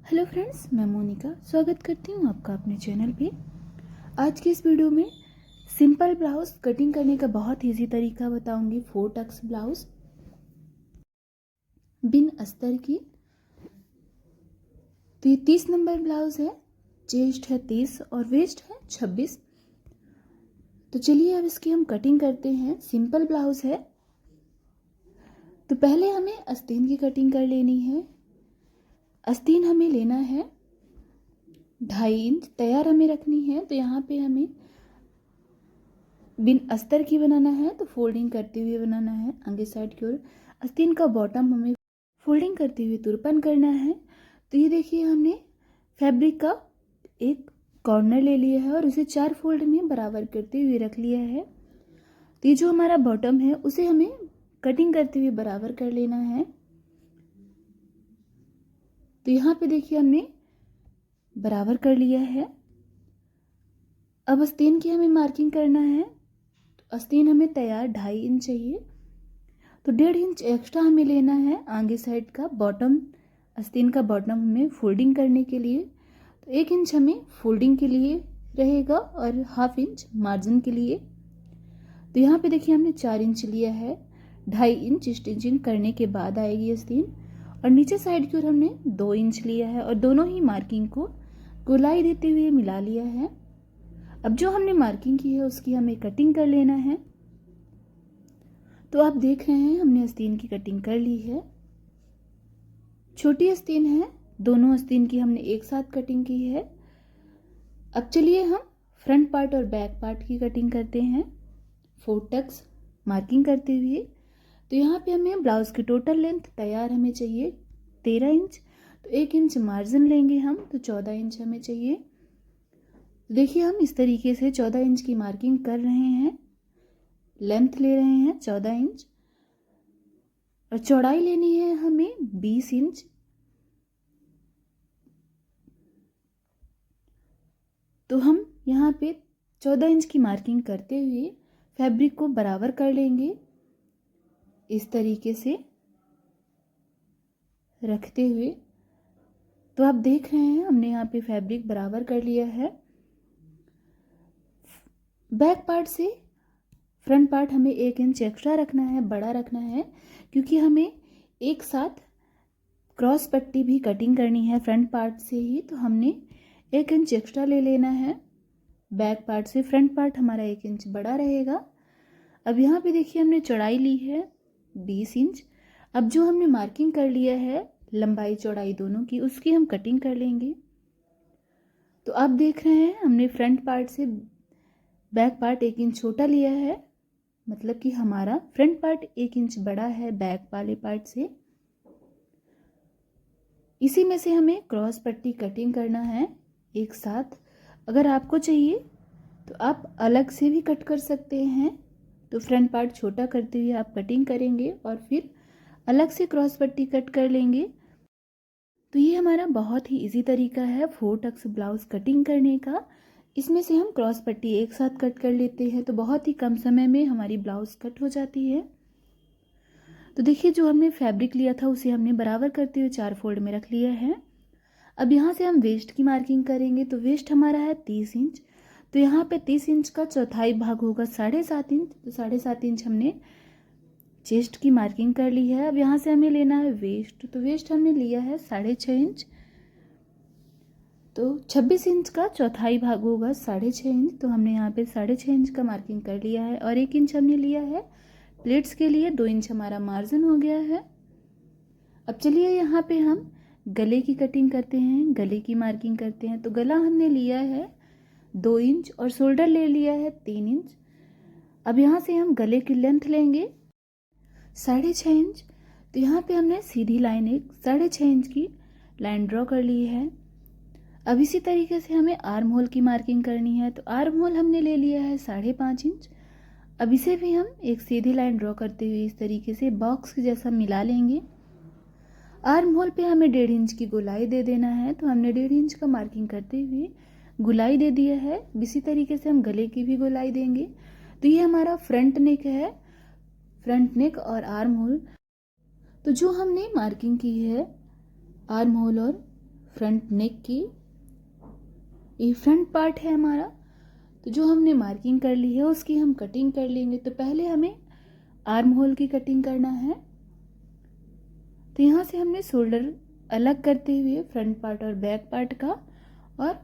Hello friends, मैं मोनिका स्वागत करती हूँ आपका अपने चैनल पे। आज की इस वीडियो में सिंपल ब्लाउज कटिंग करने का बहुत इजी तरीका बताऊंगी। 4 टक्स ब्लाउज बिन अस्तर की। तो ये 30 नंबर ब्लाउज है, चेस्ट है 30 और वेस्ट है 26। तो चलिए अब इसकी हम कटिंग करते हैं। सिंपल ब्लाउज है तो पहले हमें आस्तीन की कटिंग कर लेनी है। आस्तीन हमें लेना है 2.5 इंच, तैयार हमें रखनी है। तो यहाँ पे हमें बिन अस्तर की बनाना है तो फोल्डिंग करते हुए बनाना है आगे साइड की ओर। आस्तीन का बॉटम हमें फोल्डिंग करते हुए तुरपन करना है। तो ये देखिए, हमने फैब्रिक का एक कॉर्नर ले लिया है और उसे 4 फोल्ड में बराबर करते हुए रख लिया है। तो ये जो हमारा बॉटम है उसे हमें कटिंग करते हुए बराबर कर लेना है। तो यहाँ पे देखिए हमने बराबर कर लिया है। अब आस्तीन की हमें मार्किंग करना है। तो आस्तीन हमें तैयार 2.5 इंच चाहिए, तो 1.5 इंच एक्स्ट्रा हमें लेना है आगे साइड का बॉटम। आस्तीन का बॉटम हमें फोल्डिंग करने के लिए, तो 1 इंच हमें फोल्डिंग के लिए रहेगा और 1/2 इंच मार्जिन के लिए। तो यहाँ पे देखिए हमने 4 इंच लिया है। 2.5 इंच स्टिचिंग करने के बाद आएगी आस्तीन, और नीचे साइड की ओर हमने 2 इंच लिया है और दोनों ही मार्किंग को गोलाई देते हुए मिला लिया है। अब जो हमने मार्किंग की है उसकी हमें कटिंग कर लेना है। तो आप देख रहे हैं हमने आस्तीन की कटिंग कर ली है। छोटी आस्तीन है, दोनों आस्तीन की हमने एक साथ कटिंग की है। अब चलिए हम फ्रंट पार्ट और बैक पार्ट की कटिंग करते हैं 4 टक्स मार्किंग करते हुए। तो यहाँ पे हमें ब्लाउज की टोटल लेंथ तैयार हमें चाहिए 13 इंच। तो 1 इंच मार्जिन लेंगे हम, तो 14 इंच हमें चाहिए। देखिए हम इस तरीके से 14 इंच की मार्किंग कर रहे हैं, लेंथ ले रहे हैं 14 इंच और चौड़ाई लेनी है हमें 20 इंच। तो हम यहाँ पे 14 इंच की मार्किंग करते हुए फैब्रिक को बराबर कर लेंगे इस तरीके से रखते हुए। तो आप देख रहे हैं हमने यहाँ पे फैब्रिक बराबर कर लिया है। बैक पार्ट से फ्रंट पार्ट हमें 1 इंच एक्स्ट्रा रखना है, बड़ा रखना है, क्योंकि हमें एक साथ क्रॉस पट्टी भी कटिंग करनी है फ्रंट पार्ट से ही। तो हमने 1 इंच एक्स्ट्रा ले लेना है बैक पार्ट से। फ्रंट पार्ट हमारा 1 इंच बड़ा रहेगा। अब यहाँ पे देखिए हमने चौड़ाई ली है 20 इंच। अब जो हमने मार्किंग कर लिया है लंबाई चौड़ाई दोनों की, उसकी हम कटिंग कर लेंगे। तो आप देख रहे हैं हमने फ्रंट पार्ट से बैक पार्ट 1 इंच छोटा लिया है, मतलब कि हमारा फ्रंट पार्ट 1 इंच बड़ा है बैक वाले पार्ट से। इसी में से हमें क्रॉस पट्टी कटिंग करना है एक साथ। अगर आपको चाहिए तो आप अलग से भी कट कर सकते हैं। तो फ्रंट पार्ट छोटा करते हुए आप कटिंग करेंगे और फिर अलग से क्रॉस पट्टी कट कर लेंगे। तो ये हमारा बहुत ही इजी तरीका है 4 टक्स ब्लाउज कटिंग करने का। इसमें से हम क्रॉस पट्टी एक साथ कट कर लेते हैं तो बहुत ही कम समय में हमारी ब्लाउज कट हो जाती है। तो देखिए जो हमने फैब्रिक लिया था उसे हमने बराबर करते हुए 4 फोल्ड में रख लिया है। अब यहाँ से हम वेस्ट की मार्किंग करेंगे। तो वेस्ट हमारा है 30 इंच। तो यहाँ पे 30 इंच का चौथाई भाग होगा 7.5 इंच। तो 7.5 इंच हमने चेस्ट की मार्किंग कर ली है। अब यहाँ से हमें लेना है वेस्ट। तो वेस्ट हमने लिया है 6.5 इंच। तो 26 इंच का चौथाई भाग होगा 6.5 इंच। तो हमने यहाँ पे 6.5 इंच का मार्किंग कर लिया है और 1 इंच हमने लिया है प्लेट्स के लिए। 2 इंच हमारा मार्जिन हो गया है। अब चलिए यहाँ पे हम गले की कटिंग करते हैं, गले की मार्किंग करते हैं। तो गला हमने लिया है 2 इंच और शोल्डर ले लिया है 3 इंच। अब यहाँ से हम गले की लेंथ लेंगे 6.5 इंच। तो यहाँ पे हमने सीधी लाइन एक 6.5 इंच की लाइन ड्रॉ कर ली है। अब इसी तरीके से हमें आर्म होल की मार्किंग करनी है। तो आर्म होल हमने ले लिया है 5.5 इंच। अब इसे भी हम एक सीधी लाइन ड्रॉ करते हुए इस तरीके से बॉक्स जैसा मिला लेंगे। आर्म होल पे हमें 1.5 इंच की गोलाई दे देना है। तो हमने 1.5 इंच का मार्किंग करते हुए गोलाई दे दिया है। इसी तरीके से हम गले की भी गोलाई देंगे। तो ये हमारा फ्रंट नेक है, फ्रंट नेक और आर्म होल। तो जो हमने मार्किंग की है आर्म होल और फ्रंट नेक की, ये फ्रंट पार्ट है हमारा। तो जो हमने मार्किंग कर ली है उसकी हम कटिंग कर लेंगे। तो पहले हमें आर्म होल की कटिंग करना है। तो यहाँ से हमने शोल्डर अलग करते हुए फ्रंट पार्ट और बैक पार्ट का, और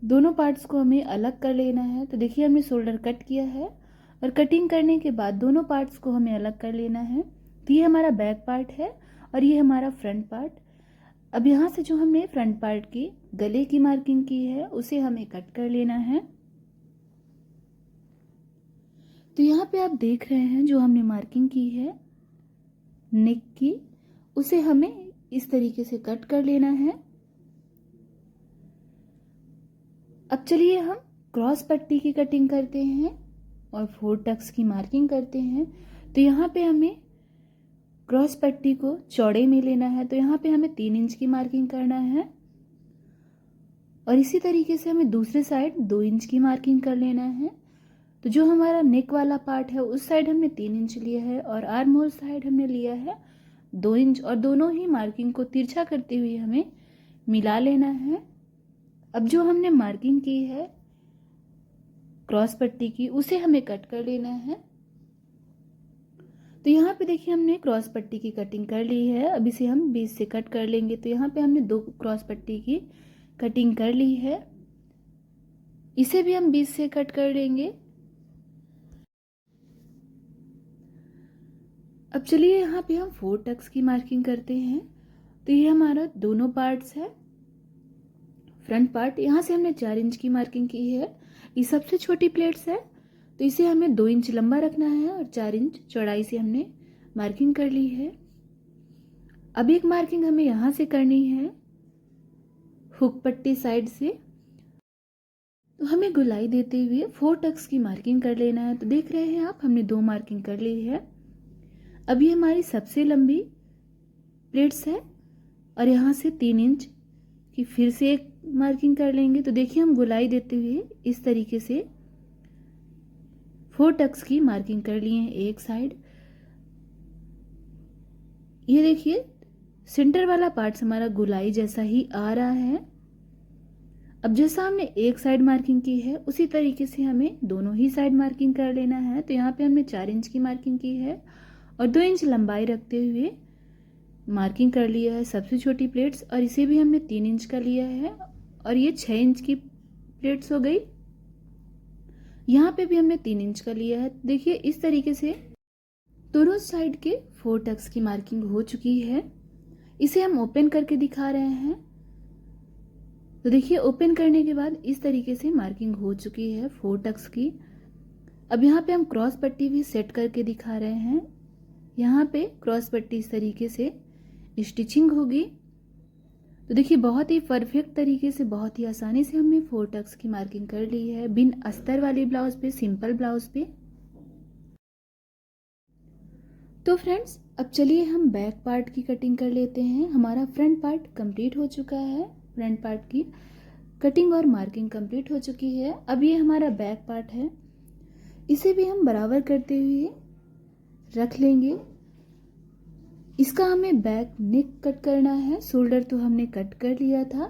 दोनों पार्ट्स को हमें अलग कर लेना है। तो देखिए हमने शोल्डर कट किया है, और कटिंग करने के बाद दोनों पार्ट्स को हमें अलग कर लेना है। तो ये हमारा बैक पार्ट है और ये हमारा फ्रंट पार्ट। अब यहाँ से जो हमने फ्रंट पार्ट की गले की मार्किंग की है उसे हमें कट कर लेना है। तो यहाँ पे आप देख रहे हैं जो हमने मार्किंग की है नेक की, उसे हमें इस तरीके से कट कर लेना है। अब चलिए हम क्रॉस पट्टी की कटिंग करते हैं और 4 टक्स की मार्किंग करते हैं। तो यहाँ पे हमें क्रॉस पट्टी को चौड़े में लेना है। तो यहाँ पे हमें 3 इंच की मार्किंग करना है, और इसी तरीके से हमें दूसरे साइड 2 इंच की मार्किंग कर लेना है। तो जो हमारा नेक वाला पार्ट है उस साइड हमने 3 इंच लिया है, और आर्म होल साइड हमने लिया है 2 इंच, और दोनों ही मार्किंग को तिरछा करते हुए हमें मिला लेना है। अब जो हमने मार्किंग की है क्रॉस पट्टी की उसे हमें कट कर लेना है। तो यहाँ पे देखिए हमने क्रॉस पट्टी की कटिंग कर ली है। अब इसे हम बीच से कट कर लेंगे। तो यहाँ पे हमने 2 क्रॉस पट्टी की कटिंग कर ली है, इसे भी हम बीच से कट कर लेंगे। अब चलिए यहाँ पे हम 4 टक्स की मार्किंग करते हैं। तो ये हमारा दोनों पार्ट्स है। फ्रंट पार्ट यहाँ से हमने 4 इंच की मार्किंग की है। ये सबसे छोटी प्लेट्स है, तो इसे हमें 2 इंच लंबा रखना है और 4 इंच चौड़ाई से हमने मार्किंग कर ली है। अब एक मार्किंग हमें यहाँ से करनी है हुक पट्टी साइड से। तो हमें गुलाई देते हुए 4 टक्स की मार्किंग कर लेना है। तो देख रहे हैं आप हमने 2 मार्किंग कर ली है। अब ये हमारी सबसे लंबी प्लेट्स है, और यहाँ से 3 इंच की फिर से एक मार्किंग कर लेंगे। तो देखिए हम गुलाई देते हुए इस तरीके से 4 टक्स की मार्किंग कर लिए हैं एक साइड। ये देखिए सेंटर वाला पार्ट हमारा गुलाई जैसा ही आ रहा है। अब जैसा हमने एक साइड मार्किंग की है उसी तरीके से हमें दोनों ही साइड मार्किंग कर लेना है। तो यहाँ पे हमने 4 इंच की मार्किंग की है और 2 इंच लंबाई रखते हुए मार्किंग कर लिया है सबसे छोटी प्लेट्स, और इसे भी हमने 3 इंच का लिया है, और ये 6 इंच की प्लेट्स हो गई। यहाँ पे भी हमने 3 इंच का लिया है। देखिए इस तरीके से दोनों साइड के 4 टक्स की मार्किंग हो चुकी है। इसे हम ओपन करके दिखा रहे हैं। तो देखिए ओपन करने के बाद इस तरीके से मार्किंग हो चुकी है 4 टक्स की। अब यहाँ पे हम क्रॉस पट्टी भी सेट करके दिखा रहे हैं। यहाँ पे क्रॉस पट्टी इस तरीके से स्टिचिंग होगी। तो देखिए बहुत ही परफेक्ट तरीके से, बहुत ही आसानी से हमने 4 टक्स की मार्किंग कर ली है बिन अस्तर वाली ब्लाउज पे, सिंपल ब्लाउज पे। तो फ्रेंड्स अब चलिए हम बैक पार्ट की कटिंग कर लेते हैं। हमारा फ्रंट पार्ट कंप्लीट हो चुका है, फ्रंट पार्ट की कटिंग और मार्किंग कंप्लीट हो चुकी है। अब ये हमारा बैक पार्ट है, इसे भी हम बराबर करते हुए रख लेंगे। इसका हमें बैक नेक कट करना है। शोल्डर तो हमने कट कर लिया था।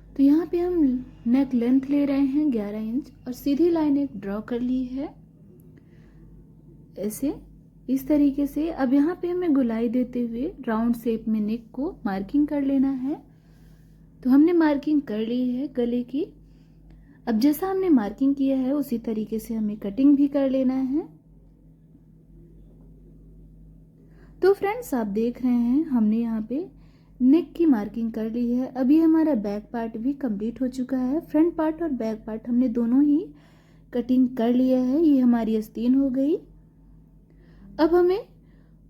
तो यहाँ पे हम नेक लेंथ ले रहे हैं 11 इंच, और सीधी लाइन एक ड्रॉ कर ली है ऐसे, इस तरीके से। अब यहाँ पे हमें गुलाई देते हुए राउंड शेप में नेक को मार्किंग कर लेना है। तो हमने मार्किंग कर ली है गले की। अब जैसा हमने मार्किंग किया है उसी तरीके से हमें कटिंग भी कर लेना है। तो फ्रेंड्स आप देख रहे हैं हमने यहाँ पे नेक की मार्किंग कर ली है। अभी हमारा बैक पार्ट भी कंप्लीट हो चुका है। फ्रंट पार्ट और बैक पार्ट हमने दोनों ही कटिंग कर लिया है। ये हमारी आस्तीन हो गई। अब हमें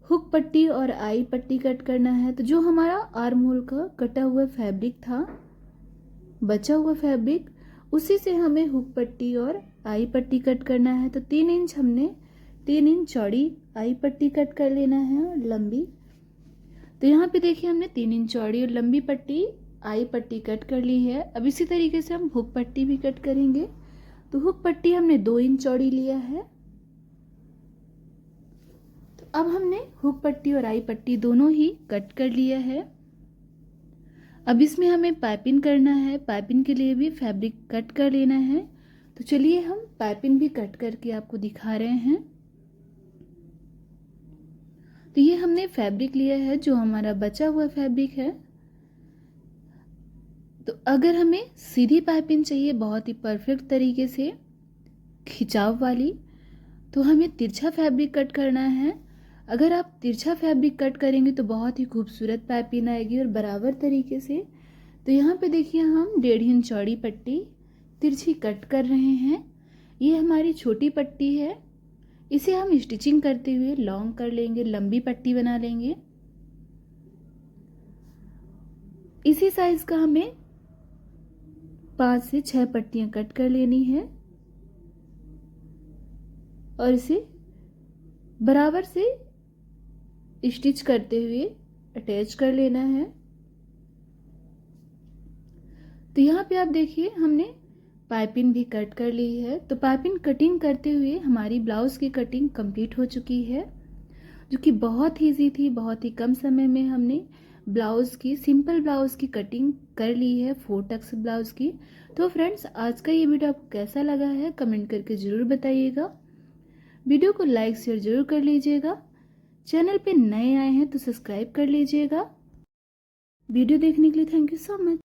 हुक पट्टी और आई पट्टी कट करना है। तो जो हमारा आर्म होल का कटा हुआ फैब्रिक था, बचा हुआ फैब्रिक, उसी से हमें हुक पट्टी और आई पट्टी कट करना है। तो 3 इंच हमने 3 इंच चौड़ी आई पट्टी कट कर लेना है और लंबी। तो यहाँ पे देखिए हमने 3 इंच चौड़ी और लंबी पट्टी आई पट्टी कट कर ली है। अब इसी तरीके से हम हुक पट्टी भी कट करेंगे। तो हुक पट्टी हमने 2 इंच चौड़ी लिया है। तो अब हमने हुक पट्टी और आई पट्टी दोनों ही कट कर लिया है। अब इसमें हमें पाइपिंग करना है। पाइपिंग के लिए भी फैब्रिक कट कर लेना है। तो चलिए हम पाइपिंग भी कट करके आपको दिखा रहे हैं। तो ये हमने फैब्रिक लिया है, जो हमारा बचा हुआ फैब्रिक है। तो अगर हमें सीधी पाइपिंग चाहिए बहुत ही परफेक्ट तरीके से खिंचाव वाली, तो हमें तिरछा फैब्रिक कट करना है। अगर आप तिरछा फैब्रिक कट करेंगे तो बहुत ही खूबसूरत पाइपिंग आएगी और बराबर तरीके से। तो यहाँ पे देखिए हम 1.5 इंच चौड़ी पट्टी तिरछी कट कर रहे हैं। ये हमारी छोटी पट्टी है, इसे हम स्टिचिंग करते हुए लॉन्ग कर लेंगे, लंबी पट्टी बना लेंगे। इसी साइज का हमें 5 से 6 पट्टियां कट कर लेनी है और इसे बराबर से स्टिच करते हुए अटैच कर लेना है। तो यहाँ पे आप देखिए हमने पाइपिंग भी कट कर ली है। तो पाइपिंग कटिंग करते हुए हमारी ब्लाउज की कटिंग कंप्लीट हो चुकी है, जो कि बहुत ही ईजी थी। बहुत ही कम समय में हमने ब्लाउज की, सिंपल ब्लाउज की कटिंग कर ली है, 4 टक्स ब्लाउज की। तो फ्रेंड्स, आज का ये वीडियो आपको कैसा लगा है कमेंट करके ज़रूर बताइएगा। वीडियो को लाइक शेयर जरूर कर लीजिएगा। चैनल पे नए आए हैं तो सब्सक्राइब कर लीजिएगा। वीडियो देखने के लिए थैंक यू सो मच।